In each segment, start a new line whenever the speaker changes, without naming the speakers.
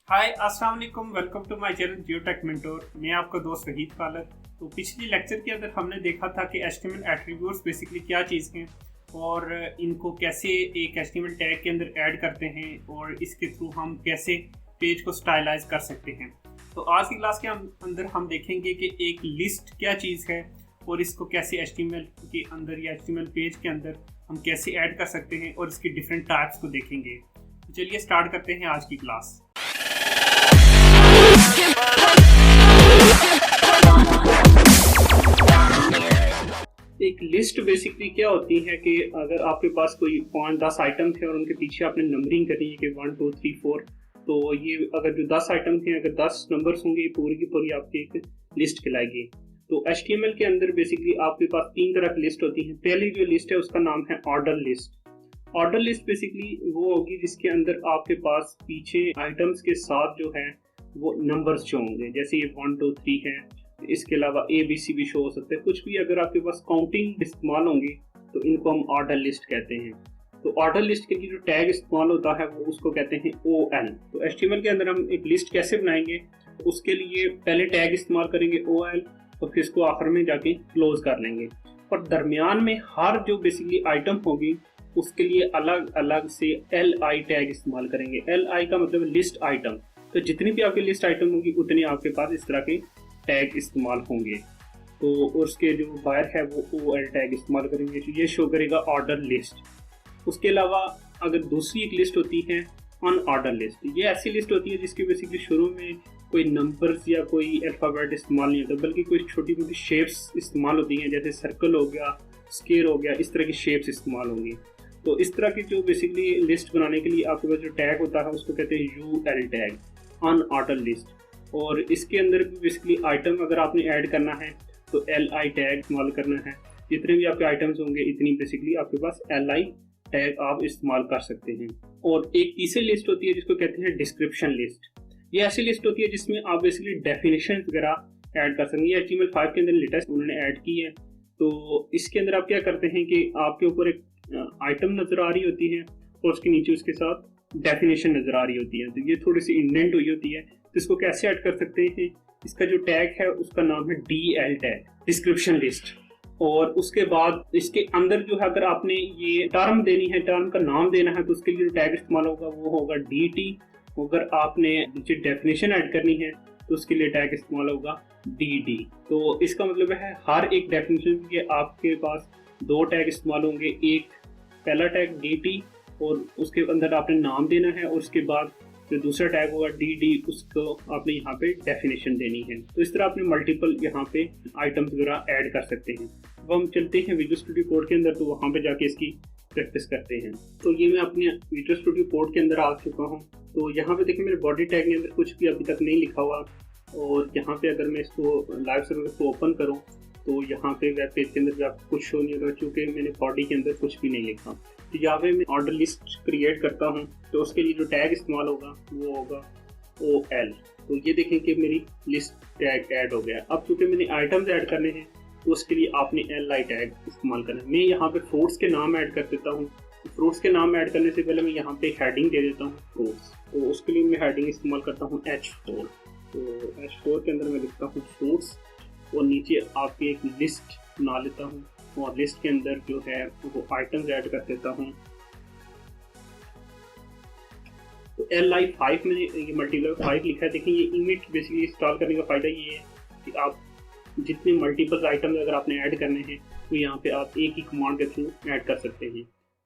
हाय अस्सलाम वालेकुम, welcome to my channel Jio tech mentor. मैं आपका दोस्त वहीद खालिद। तो पिछली लेक्चर के अंदर हमने देखा था कि एचटीएमएल एट्रीब्यूट्स बेसिकली क्या चीज़ हैं और इनको कैसे एक एचटीएमएल टैग के अंदर ऐड करते हैं और इसके थ्रू हम कैसे पेज को स्टाइलाइज कर सकते हैं। तो आज की क्लास के अंदर हम देखेंगे कि एक लिस्ट क्या चीज़ है और इसको कैसे एचटीएमएल के अंदर या एचटीएमएल पेज के अंदर हम कैसे ऐड कर सकते हैं और इसकी डिफरेंट टाइप्स को देखेंगे। तो चलिए स्टार्ट करते हैं आज की क्लास। एक लिस्ट बेसिकली क्या होती है कि अगर आपके पास कोई 5-10 आइटम थे और उनके पीछे आपने नंबरिंग करी है कि 1 2 3 4, तो ये अगर जो 10 आइटम थे, अगर 10 नंबर्स होंगे, ये पूरी की पूरी आपकी एक लिस्ट कहलाएगी। तो HTML के अंदर बेसिकली आपके पास 3 तरह की लिस्ट होती है। पहली जो लिस्ट है उसका नाम है order list. Order list basically वो होगी जिसके अंदर आपके पास पीछे आइटम्स के साथ जो है वो नंबर्स शो होंगे, जैसे ये 1 2 3 है। इसके अलावा ABC भी शो हो सकते हैं। कुछ भी अगर आपके पास काउंटिंग इस्तेमाल होंगी तो इनको हम ऑर्डर लिस्ट कहते हैं। तो ऑर्डर लिस्ट के लिए जो टैग इस्तेमाल होता है वो उसको कहते हैं OL। तो HTML के अंदर हम एक लिस्ट कैसे बनाएंगे, तो उसके लिए पहले टैग इस्तेमाल करेंगे OL और फिर इसको आखिर में जाके क्लोज कर लेंगे। और दरमियान में हर जो बेसिकली आइटम होगी उसके लिए अलग अलग से LI टैग इस्तेमाल करेंगे। LI का मतलब लिस्ट आइटम। तो जितनी भी आपकी लिस्ट आइटम होगी उतनी आपके पास इस तरह के टैग इस्तेमाल होंगे। तो उसके जो बायर है वो OL टैग इस्तेमाल करेंगे, तो ये शो करेगा ऑर्डर लिस्ट। उसके अलावा अगर दूसरी एक लिस्ट होती है अनऑर्डर लिस्ट। ये ऐसी लिस्ट होती है जिसके बेसिकली शुरू में कोई नंबर्स या कोई अल्फ़ाबेट इस्तेमाल नहीं होता, बल्कि कोई छोटी मोटी शेप्स इस्तेमाल होती हैं, जैसे सर्कल हो गया, स्क्वायर हो गया, इस तरह की शेप्स इस्तेमाल होंगी। तो इस तरह की जो बेसिकली लिस्ट बनाने के लिए आपके पास जो टैग होता है उसको कहते हैं UL टैग, अनऑर्डर लिस्ट। और इसके अंदर भी बेसिकली आइटम अगर आपने ऐड करना है तो LI टैग इस्तेमाल करना है। जितने भी आपके आइटम्स होंगे इतनी बेसिकली आपके पास LI टैग आप इस्तेमाल कर सकते हैं। और एक तीसरी लिस्ट होती है जिसको कहते हैं डिस्क्रिप्शन लिस्ट। ये ऐसी लिस्ट होती है जिसमें आप बेसिकली डेफिनेशन वगैरह ऐड कर सकते हैं। ये HTML5 के अंदर लेटेस्ट उन्होंने ऐड की है। तो इसके अंदर आप क्या करते हैं कि आपके ऊपर एक आइटम नज़र आ रही होती है और उसके नीचे उसके साथ डेफिनेशन नज़र आ रही होती है। तो ये थोड़ी सी इंडेंट हुई होती है। तो इसको कैसे ऐड कर सकते हैं, इसका जो टैग है उसका नाम है DL टैग, डिस्क्रिप्शन लिस्ट। और उसके बाद इसके अंदर जो है अगर आपने ये टर्म देनी है, टर्म का नाम देना है, तो उसके लिए जो टैग इस्तेमाल होगा वो होगा DT। अगर आपने नीचे डेफिनेशन ऐड करनी है तो उसके लिए टैग इस्तेमाल होगा DD। तो इसका मतलब है हर एक डेफिनेशन के आपके पास 2 टैग इस्तेमाल होंगे। एक पहला टैग DT और उसके अंदर आपने नाम देना है, और उसके बाद जो दूसरा टैग होगा DD, उसको आपने यहाँ पे डेफिनेशन देनी है। तो इस तरह आपने मल्टीपल यहाँ पे आइटम्स वगैरह ऐड कर सकते हैं। अब हम चलते हैं विजुअल स्टूडियो कोड के अंदर, तो वहाँ पे जाके इसकी प्रैक्टिस करते हैं। तो ये मैं अपने विजुअल स्टूडियो कोड के अंदर आ चुका हूँ। तो यहाँ पे देखिए मेरे बॉडी टैग के अंदर कुछ भी अभी तक नहीं लिखा हुआ। और यहाँ पे अगर मैं इसको लाइव सर्वर को ओपन करूँ तो यहाँ पे वेब पेज के अंदर भी आपको कुछ शो नहीं होगा, क्योंकि मैंने बॉडी के अंदर कुछ भी नहीं लिखा। तो यहाँ पे मैं ऑर्डर लिस्ट क्रिएट करता हूँ, तो उसके लिए जो टैग इस्तेमाल होगा वो होगा OL। तो ये देखें कि मेरी लिस्ट टैग ऐड हो गया। अब चूँकि मैंने आइटम्स ऐड करने हैं तो उसके लिए आपने LI टैग इस्तेमाल करना है। मैं यहाँ पे फ्रूट्स के नाम ऐड कर देता हूँ। फ्रूट्स के नाम ऐड करने से पहले मैं यहाँ पे हेडिंग दे देता हूँ फ्रूट्स। तो उसके लिए मैं हेडिंग इस्तेमाल करता हूँ H4। तो H4 के अंदर मैं लिखता हूँ फ्रूट्स और नीचे आपकी एक लिस्ट बना लेता हूँ और लिस्ट के अंदर जो है वो आइटम्स ऐड कर देता हूँ। तो LI5 में ये मल्टीपल 5 लिखा है। देखिए ये इमेज बेसिकली इंस्टॉल करने का फ़ायदा ये है कि आप जितने मल्टीपल आइटम्स अगर आपने ऐड करने हैं तो यहाँ पे आप एक ही कमांड के थ्रू ऐड कर सकते हैं।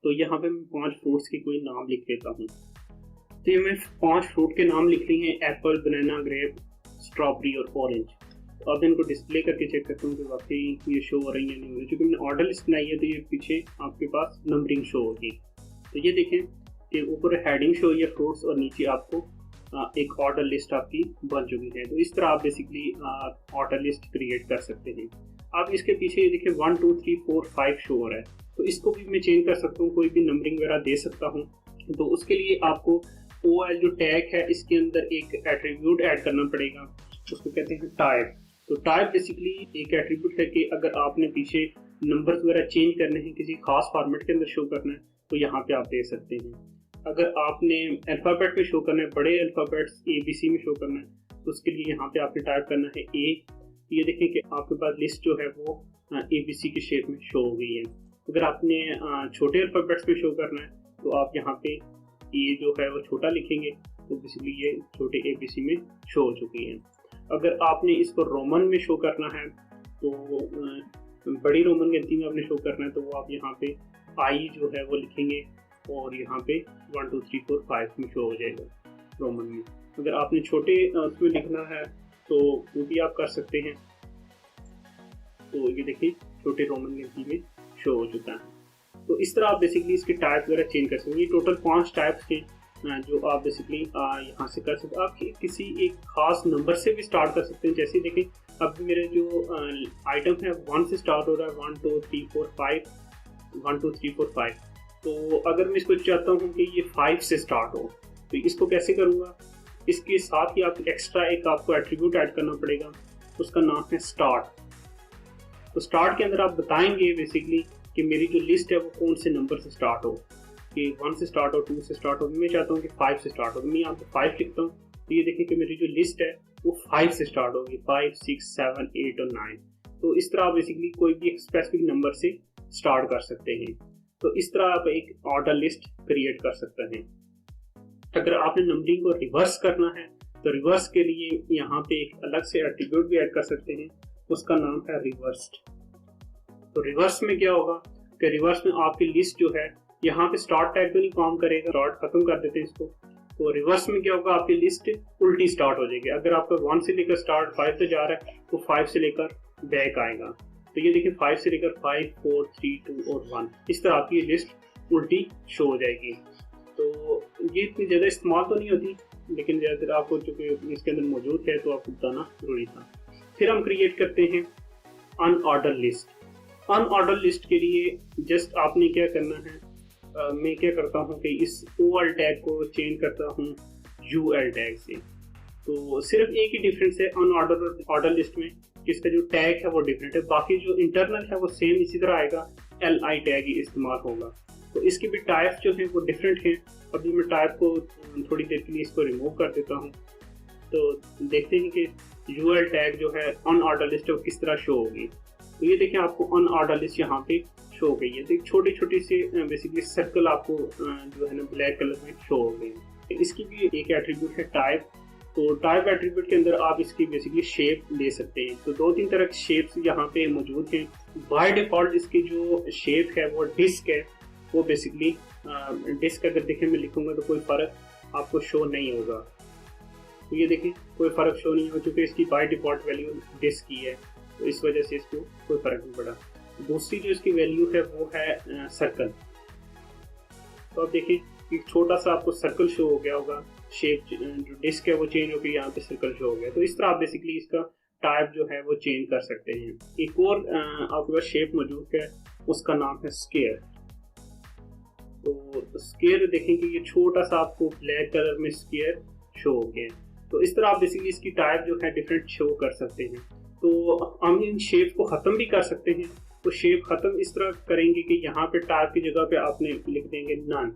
तो यहाँ पे मैं 5 फ्रूट्स के कोई नाम लिख लेता हूँ। तो ये मैं 5 फ्रूट के नाम लिख लिए हैं, एप्पल, बनाना, ग्रेप, स्ट्रॉबेरी और ऑरेंज। तो अब इनको डिस्प्ले करके चेक करता हूँ कि वाकई ये शो हो रही है नहीं हो रही। क्योंकि मैंने ऑर्डर लिस्ट बनाई है तो ये पीछे आपके पास नंबरिंग शो होगी। तो ये देखें कि ऊपर हेडिंग शो हुई है फ्रूट्स और नीचे आपको एक ऑर्डर लिस्ट आपकी बन चुकी है। तो इस तरह आप बेसिकली ऑर्डर लिस्ट क्रिएट कर सकते हैं। आप इसके पीछे ये देखिए 1 2 3 4 5 शो हो रहा है, तो इसको भी मैं चेंज कर सकता हूँ, कोई भी नंबरिंग वगैरह दे सकता हूँ। तो उसके लिए आपको OL जो टैग है इसके अंदर एक एट्रीब्यूट ऐड करना पड़ेगा, उसको कहते हैं टाइप। तो टाइप बेसिकली एक एट्रीब्यूट है कि अगर आपने पीछे नंबर्स वगैरह चेंज करने हैं, किसी खास फॉर्मेट के अंदर शो करना है, तो यहाँ पे आप दे सकते हैं। अगर आपने अल्फ़ाबेट में शो करना है, बड़े अल्फ़ाबेट्स ABC में शो करना है, तो उसके लिए यहाँ पे आपने टाइप करना है A। ये देखें कि आपके पास लिस्ट जो है वो ABC के शेप में शो हो गई है। अगर आपने छोटे अल्फ़ाबेट्स में शो करना है तो आप यहाँ पे ये जो है वो छोटा लिखेंगे, तो बेसिकली ये छोटे ABC में शो हो चुकी है। अगर आपने इसको रोमन में शो करना है तो बड़ी रोमन गिनती में आपने शो करना है, तो वो आप यहाँ पे I जो है वो लिखेंगे और यहाँ पे 1 2 3 4 5 में शो हो जाएगा रोमन में। अगर आपने छोटे उसमें लिखना है तो वो भी आप कर सकते हैं। तो ये देखिए छोटे रोमन गिनती में शो हो चुका है। तो इस तरह आप बेसिकली इसके टाइप वगैरह चेंज कर सकते हैं। ये टोटल 5 टाइप्स के जो आप बेसिकली यहाँ से कर सकते हैं। आप किसी एक खास नंबर से भी स्टार्ट कर सकते हैं। जैसे देखें अब मेरे जो आइटम है 1 से स्टार्ट हो रहा है, 1 2 3 4 5, 1 2 3 4 5। तो अगर मैं इसको चाहता हूँ कि ये 5 से स्टार्ट हो, तो इसको कैसे करूँगा? इसके साथ ही आप एक्स्ट्रा एक आपको एट्रीब्यूट ऐड करना पड़ेगा, उसका नाम है स्टार्ट। तो स्टार्ट के अंदर आप बताएंगे बेसिकली कि मेरी जो लिस्ट है वो कौन से नंबर से स्टार्ट हो, कि 1 से स्टार्ट हो, 2 से स्टार्ट हो। मैं चाहता हूँ कि 5 से स्टार्ट हो, मैं यहाँ पे 5 लिखता हूँ। तो ये देखिए कि मेरी जो लिस्ट है वो 5 से स्टार्ट होगी, 5 6 7 8 और 9। तो इस तरह आप बेसिकली कोई भी एक स्पेसिफिक नंबर से स्टार्ट कर सकते हैं। तो इस तरह आप एक ऑर्डर लिस्ट क्रिएट कर सकते हैं। अगर आपने नंबरिंग को रिवर्स करना है तो रिवर्स के लिए यहाँ पे एक अलग से एट्रीब्यूट भी ऐड कर सकते हैं, उसका नाम है रिवर्स्ड। तो रिवर्स में क्या होगा कि रिवर्स में आपकी लिस्ट जो है, यहाँ पे स्टार्ट टैग तो नहीं काम करेगा, स्टार्ट खत्म कर देते हैं इसको। तो रिवर्स में क्या होगा, आपकी लिस्ट उल्टी स्टार्ट हो जाएगी। अगर आपका 1 से लेकर स्टार्ट 5 से जा रहा है तो 5 से लेकर बैक आएगा। तो ये देखिए 5 से लेकर 5 4 3 2 और 1, इस तरह आपकी लिस्ट उल्टी शो हो जाएगी। तो ये इतनी ज़्यादा इस्तेमाल तो नहीं होती, लेकिन ज़्यादातर आपको चूँकि इसके अंदर मौजूद है तो आपको बताना जरूरी था। फिर हम क्रिएट करते हैं अनऑर्डर लिस्ट। अनऑर्डर लिस्ट के लिए जस्ट आपने क्या करना है, मैं क्या करता हूँ कि इस OL टैग को चेंज करता हूँ UL टैग से। तो सिर्फ एक ही डिफरेंस है अनऑर्डर और ऑर्डर लिस्ट में, इसका जो टैग है वो डिफरेंट है, बाकी जो इंटरनल है वो सेम इसी तरह आएगा, LI टैग ही इस्तेमाल होगा। तो इसके भी टाइप्स जो हैं वो डिफरेंट हैं। अभी मैं टाइप को थोड़ी देर के लिए इसको रिमूव कर देता हूँ। तो देखते हैं कि UL टैग जो है अनऑर्डर लिस्ट है वो किस तरह शो होगी। तो ये देखें आपको अनऑर्डर लिस्ट यहाँ पे शो हो गई है। तो छोटी छोटी सी बेसिकली सर्कल आपको जो है ना ब्लैक कलर में शो हो गई है। इसकी भी एक एट्रीब्यूट है टाइप। तो टाइप एट्रीब्यूट के अंदर आप इसकी बेसिकली शेप ले सकते हैं। तो 2-3 तरह के शेप्स यहाँ पे मौजूद हैं। बाय डिफॉल्ट इसकी जो शेप है वो डिस्क है, वो बेसिकली डिस्क अगर देखें मैं लिखूंगा तो कोई फर्क आपको शो नहीं होगा। तो ये देखें कोई फर्क शो नहीं हो, चूँकि इसकी बाय डिफॉल्ट वैल्यू डिस्क की है, तो इस वजह से इसको कोई फर्क नहीं पड़ा। दूसरी जो इसकी वैल्यू है वो है सर्कल। तो आप देखें एक छोटा सा आपको सर्कल शो हो गया होगा, शेप जो डिस्क है वो चेंज हो गई, यहाँ पे सर्कल शो हो गया। तो इस तरह आप बेसिकली इसका टाइप जो है वो चेंज कर सकते हैं। एक और आपके पास शेप मौजूद है, उसका नाम है स्क्वायर। तो स्क्वायर देखेंगे ये छोटा सा आपको ब्लैक कलर में स्क्वायर शो हो गया। तो इस तरह आप बेसिकली इसकी टाइप जो है डिफरेंट शो कर सकते हैं। तो हम इन शेप को ख़त्म भी कर सकते हैं। तो शेप ख़त्म इस तरह करेंगे कि यहाँ पे टाइप की जगह पे आपने लिख देंगे नन।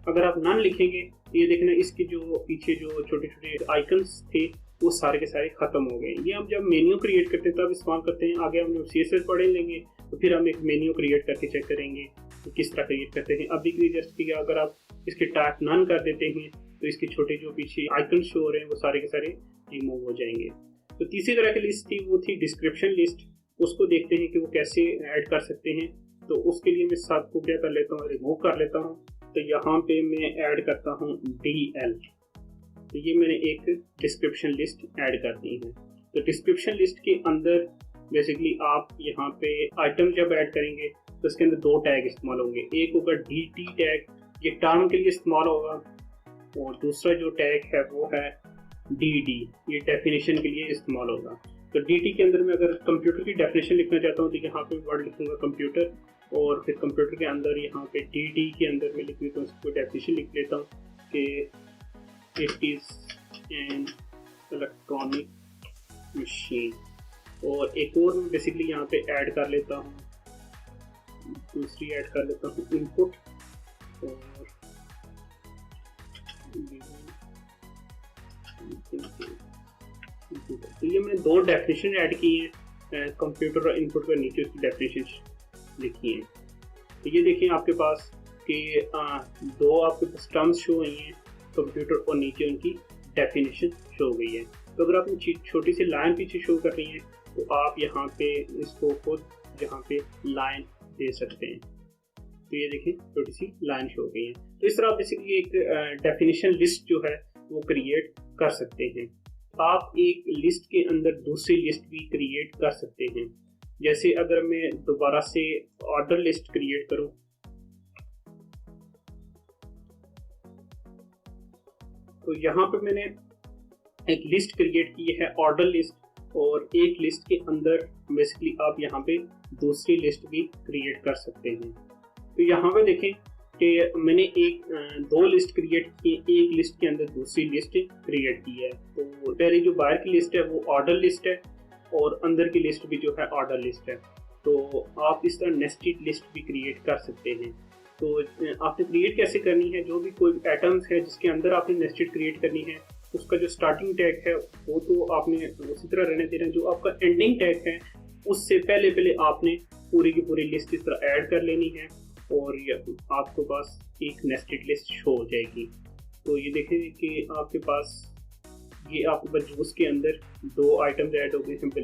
अगर आप नन लिखेंगे तो ये देखना इसके जो पीछे जो छोटे छोटे आइकन्स थे वो सारे के सारे ख़त्म हो गए। ये हम जब मेन्यू क्रिएट करते हैं तब इस्तेमाल करते हैं। आगे हम जब CSS पढ़ लेंगे तो फिर हम एक मेन्यू क्रिएट करके चेक करेंगे तो किस तरह क्रिएट करते हैं। अभी के लिए जस्ट किया, अगर आप इसके टाइप नन कर देते हैं तो इसके छोटे जो पीछे आइकन शो हो रहे हैं वो सारे के सारे रिमूव हो जाएंगे। तो तीसरी तरह की लिस्ट थी वो थी डिस्क्रिप्शन लिस्ट। उसको देखते हैं कि वो कैसे ऐड कर सकते हैं। तो उसके लिए मैं सबको क्या कर लेता हूँ, रिमूव कर लेता हूँ। तो यहाँ पे मैं ऐड करता हूँ DL। तो ये मैंने एक डिस्क्रिप्शन लिस्ट ऐड कर दी है। तो डिस्क्रिप्शन लिस्ट के अंदर बेसिकली आप यहाँ पे आइटम जब ऐड करेंगे तो इसके अंदर 2 टैग इस्तेमाल होंगे। एक होगा DT टैग, ये टर्म के लिए इस्तेमाल होगा, और दूसरा जो टैग है वो है DD, ये डेफिनेशन के लिए इस्तेमाल होगा। तो DT के अंदर मैं अगर कंप्यूटर की डेफिनेशन लिखना चाहता हूँ तो यहाँ पे वर्ड लिखूंगा कंप्यूटर, और फिर कंप्यूटर के अंदर यहाँ पे DD के अंदर मैं लिख लेता हूँ, इसको डेफिनेशन लिख लेता हूँ कि it is an electronic machine. और एक और मैं बेसिकली यहाँ पे ऐड कर लेता हूँ, दूसरी ऐड कर लेता हूँ इनपुट, और तो ये मैंने 2 डेफिनेशन ऐड की हैं कंप्यूटर और इनपुट का, नीचे उसकी डेफिनेशन लिखी हैं। तो ये देखें आपके पास कि 2 आपके पास टर्म्स शो हुई हैं कंप्यूटर और नीचे उनकी डेफिनेशन शो गई है। तो अगर आपने छोटी सी लाइन पीछे शो कर रही है तो आप यहाँ पे इसको खुद यहाँ पे लाइन दे सकते हैं। तो ये देखें छोटी सी लाइन शो गई है। तो इस तरह आप बेसिकली एक डेफिनेशन लिस्ट जो है वो क्रिएट कर सकते हैं। आप एक लिस्ट के अंदर दूसरी लिस्ट भी क्रिएट कर सकते हैं। जैसे अगर मैं दोबारा से ऑर्डर लिस्ट क्रिएट करूं, तो यहाँ पे मैंने एक लिस्ट क्रिएट की है ऑर्डर लिस्ट, और एक लिस्ट के अंदर बेसिकली आप यहाँ पे दूसरी लिस्ट भी क्रिएट कर सकते हैं। तो यहाँ पे देखें कि मैंने 2 लिस्ट क्रिएट की, एक लिस्ट के अंदर दूसरी लिस्ट क्रिएट की है। तो पहले जो बाहर की लिस्ट है वो ऑर्डर लिस्ट है और अंदर की लिस्ट भी जो है ऑर्डर लिस्ट है। तो आप इस तरह नेस्टेड लिस्ट भी क्रिएट कर सकते हैं। तो आपने क्रिएट कैसे करनी है, जो भी कोई एटम्स है जिसके अंदर आपने नेस्टेड क्रिएट करनी है, उसका जो स्टार्टिंग टैग है वो तो आपने उसी तरह रहने देना है। जो आपका एंडिंग टैग है उससे पहले आपने पूरी की पूरी लिस्ट इस तरह ऐड कर लेनी है और ये आपके पास एक नेस्टेड लिस्ट शो हो जाएगी। तो ये देखें कि आपके पास ये आपके पास जूस के अंदर 2 आइटम्स ऐड हो गए, सिंपल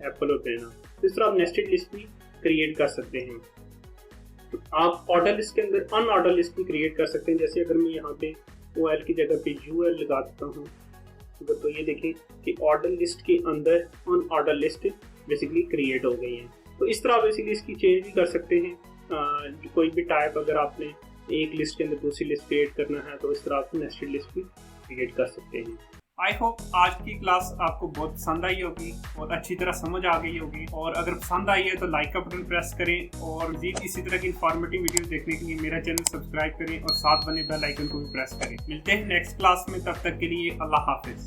एप्पल और बनाना। तो इस तरह आप नेस्टेड लिस्ट भी क्रिएट कर सकते हैं। आप ऑर्डर लिस्ट के अंदर अनऑर्डर लिस्ट भी क्रिएट कर सकते हैं। जैसे अगर मैं यहाँ पे OL की जगह पे UL लगा देता हूँ तो ये देखें कि ऑर्डर लिस्ट के अंदर अनऑर्डर लिस्ट बेसिकली क्रिएट हो गई है। तो इस तरह बेसिकली इसकी चेंज भी कर सकते हैं। कोई भी टाइप अगर आपने एक लिस्ट के अंदर दूसरी लिस्ट क्रिएट करना है तो इस तरह आप नेस्टेड लिस्ट भी क्रिएट कर सकते हैं।
आई होप आज की क्लास आपको बहुत पसंद आई होगी और अच्छी तरह समझ आ गई होगी। और अगर पसंद आई है तो लाइक का बटन प्रेस करें और मज़ीद इसी तरह की इंफॉर्मेटिव वीडियोस देखने के लिए मेरा चैनल सब्सक्राइब करें और साथ बने बेल आइकन को भी प्रेस करें। मिलते हैं नेक्स्ट क्लास में, तब तक के लिए अल्लाह हाफिज़।